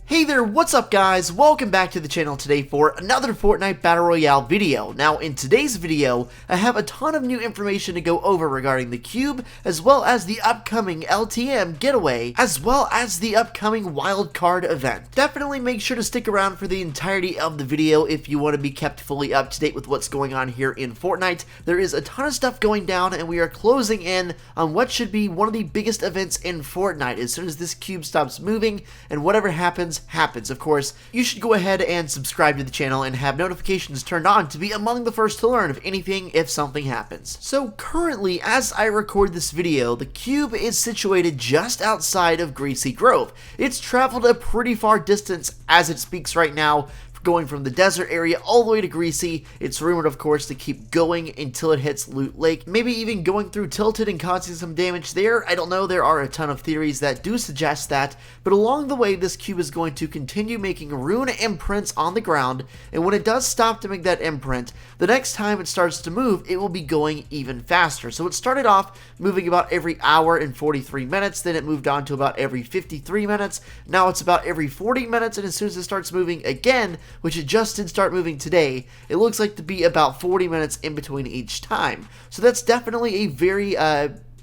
Hey there, what's up guys? Welcome back to the channel today for another Fortnite Battle Royale video. Now in today's video, I have a ton of new information to go over regarding the cube, as well as the upcoming LTM getaway, as well as the upcoming wildcard event. Definitely make sure to stick around for the entirety of the video if you want to be kept fully up to date with what's going on here in Fortnite. There is a ton of stuff going down and we are closing in on what should be one of the biggest events in Fortnite as soon as this cube stops moving, and whatever happens. Of course, you should go ahead and subscribe to the channel and have notifications turned on to be among the first to learn of anything if something happens. So currently, as I record this video, the cube is situated just outside of Greasy Grove. It's traveled a pretty far distance as it speaks right now, going from the desert area all the way to Greasy. It's rumored, of course, to keep going until it hits Loot Lake, maybe even going through Tilted and causing some damage there. I don't know, there are a ton of theories that do suggest that, but along the way, this cube is going to continue making rune imprints on the ground, and when it does stop to make that imprint, the next time it starts to move, it will be going even faster. So it started off moving about every hour and 43 minutes, then it moved on to about every 53 minutes, now it's about every 40 minutes, and as soon as it starts moving again, which it just did start moving today, it looks like to be about 40 minutes in between each time. So that's definitely a very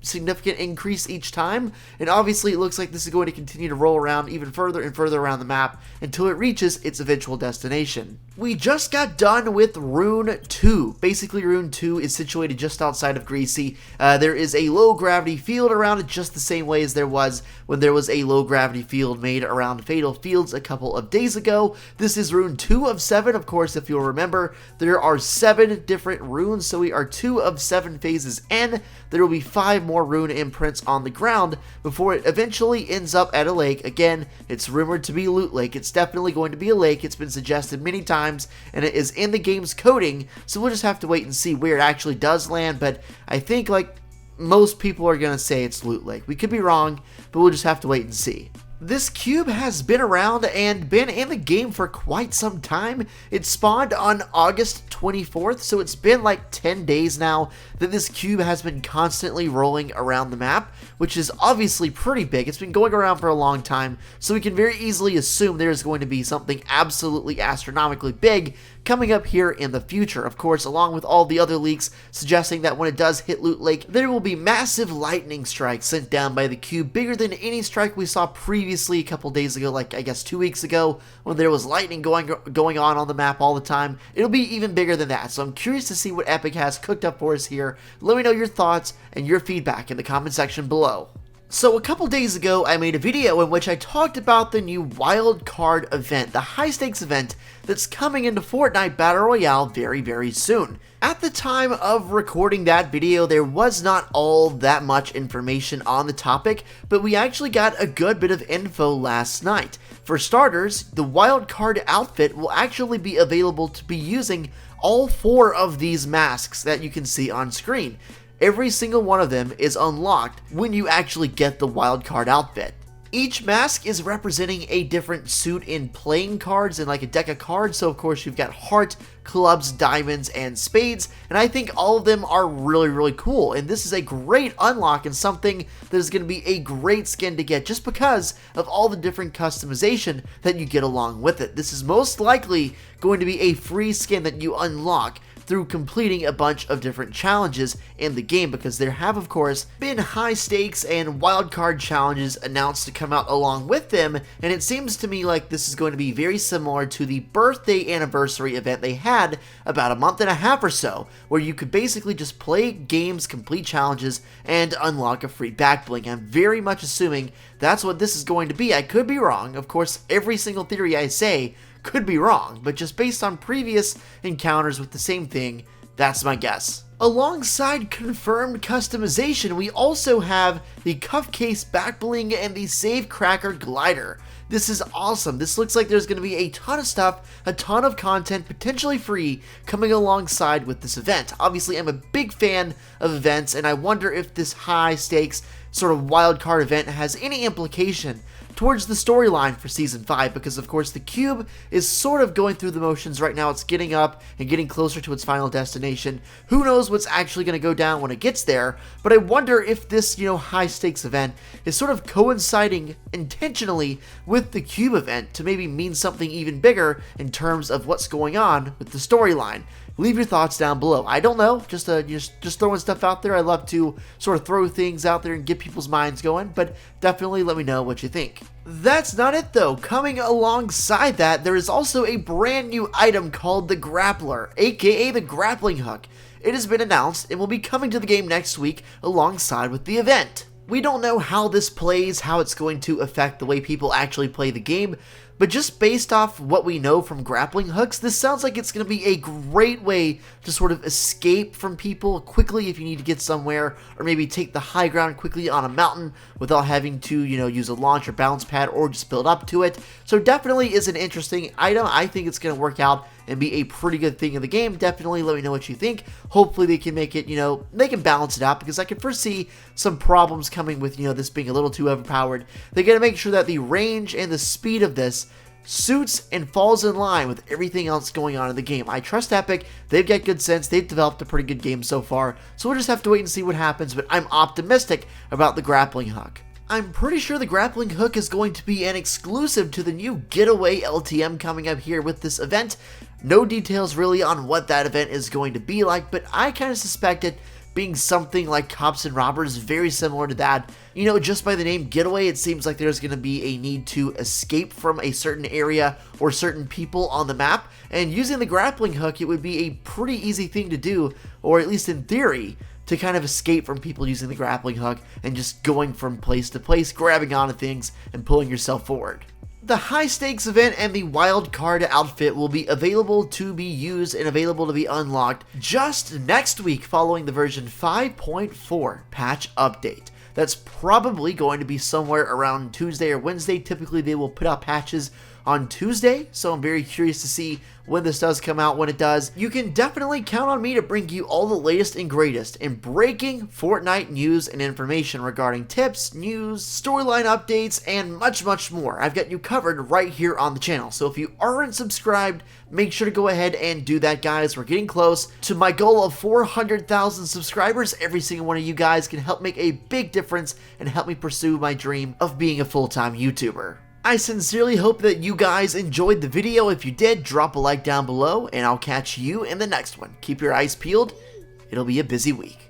significant increase each time, and obviously it looks like this is going to continue to roll around even further and further around the map until it reaches its eventual destination. We just got done with Rune 2. Basically, Rune 2 is situated just outside of Greasy. There is a low gravity field around it just the same way as there was when there was a low gravity field made around Fatal Fields a couple of days ago. This is Rune 2 of 7. Of course, if you'll remember, there are 7 different runes, so we are 2 of 7 phases in. There will be 5 more rune imprints on the ground before it eventually ends up at a lake. Again, it's rumored to be Loot Lake. It's definitely going to be a lake. It's been suggested many times, and it is in the game's coding, so we'll just have to wait and see where it actually does land. But I think, like, most people are going to say it's Loot Lake. We could be wrong, but we'll just have to wait and see. This cube has been around and been in the game for quite some time. It spawned on August 24th, so it's been like 10 days now that this cube has been constantly rolling around the map, which is obviously pretty big. It's been going around for a long time, so we can very easily assume there's going to be something absolutely astronomically big coming up here in the future. Of course, along with all the other leaks suggesting that when it does hit Loot Lake, there will be massive lightning strikes sent down by the cube, bigger than any strike we saw previously a couple days ago, like I guess 2 weeks ago, when there was lightning going on the map all the time. It'll be even bigger than that, so I'm curious to see what Epic has cooked up for us here. Let me know your thoughts and your feedback in the comment section below. So a couple days ago, I made a video in which I talked about the new wildcard event, the high stakes event that's coming into Fortnite Battle Royale very soon. At the time of recording that video, there was not all that much information on the topic, but we actually got a good bit of info last night. For starters, the wildcard outfit will actually be available to be using all 4 of these masks that you can see on screen. Every single one of them is unlocked when you actually get the wildcard outfit. Each mask is representing a different suit in playing cards and like a deck of cards, so of course you've got heart, clubs, diamonds, and spades, and I think all of them are really cool, and this is a great unlock and something that is going to be a great skin to get just because of all the different customization that you get along with it. This is most likely going to be a free skin that you unlock through completing a bunch of different challenges in the game, because there have of course been high stakes and wildcard challenges announced to come out along with them, and it seems to me like this is going to be very similar to the birthday anniversary event they had about a month and a half or so, where you could basically just play games, complete challenges, and unlock a free back bling. I'm very much assuming that's what this is going to be. I could be wrong. Of course, every single theory I say could be wrong, but just based on previous encounters with the same thing, that's my guess. Alongside confirmed customization, we also have the cuff case back bling and the Save Cracker glider. This is awesome. This looks like there's going to be a ton of stuff, a ton of content, potentially free, coming alongside with this event. Obviously, I'm a big fan of events, and I wonder if this high stakes sort of wildcard event has any implication towards the storyline for Season 5, because of course the cube is sort of going through the motions right now. It's getting up and getting closer to its final destination. Who knows what's actually going to go down when it gets there, but I wonder if this, high stakes event is sort of coinciding intentionally with the cube event to maybe mean something even bigger in terms of what's going on with the storyline. Leave your thoughts down below. I don't know, just throwing stuff out there. I love to sort of throw things out there and get people's minds going, but definitely let me know what you think. That's not it though. Coming alongside that, there is also a brand new item called the Grappler, aka the Grappling Hook. It has been announced and will be coming to the game next week alongside with the event. We don't know how this plays, how it's going to affect the way people actually play the game, but just based off what we know from grappling hooks, this sounds like it's going to be a great way to sort of escape from people quickly if you need to get somewhere, or maybe take the high ground quickly on a mountain without having to, use a launch or bounce pad or just build up to it. So definitely is an interesting item. I think it's going to work out and be a pretty good thing in the game. Definitely let me know what you think. Hopefully they can make it, they can balance it out, because I can foresee some problems coming with, this being a little too overpowered. They got to make sure that the range and the speed of this suits and falls in line with everything else going on in the game. I trust Epic. They've got good sense. They've developed a pretty good game so far. So we'll just have to wait and see what happens, but I'm optimistic about the grappling hook. I'm pretty sure the grappling hook is going to be an exclusive to the new Getaway LTM coming up here with this event. No details really on what that event is going to be like, but I kind of suspect it being something like Cops and Robbers, very similar to that. Just by the name Getaway, it seems like there's going to be a need to escape from a certain area or certain people on the map, and using the grappling hook, it would be a pretty easy thing to do, or at least in theory, to kind of escape from people using the grappling hook and just going from place to place, grabbing onto things and pulling yourself forward. The high stakes event and the wild card outfit will be available to be used and available to be unlocked just next week following the version 5.4 patch update. That's probably going to be somewhere around Tuesday or Wednesday. Typically they will put out patches on Tuesday, so I'm very curious to see when this does come out. When it does, you can definitely count on me to bring you all the latest and greatest in breaking Fortnite news and information regarding tips, news, storyline updates, and much more. I've got you covered right here on the channel, so if you aren't subscribed, make sure to go ahead and do that, guys. We're getting close to my goal of 400,000 subscribers. Every single one of you guys can help make a big difference and help me pursue my dream of being a full-time YouTuber. I sincerely hope that you guys enjoyed the video. If you did, drop a like down below, and I'll catch you in the next one. Keep your eyes peeled. It'll be a busy week.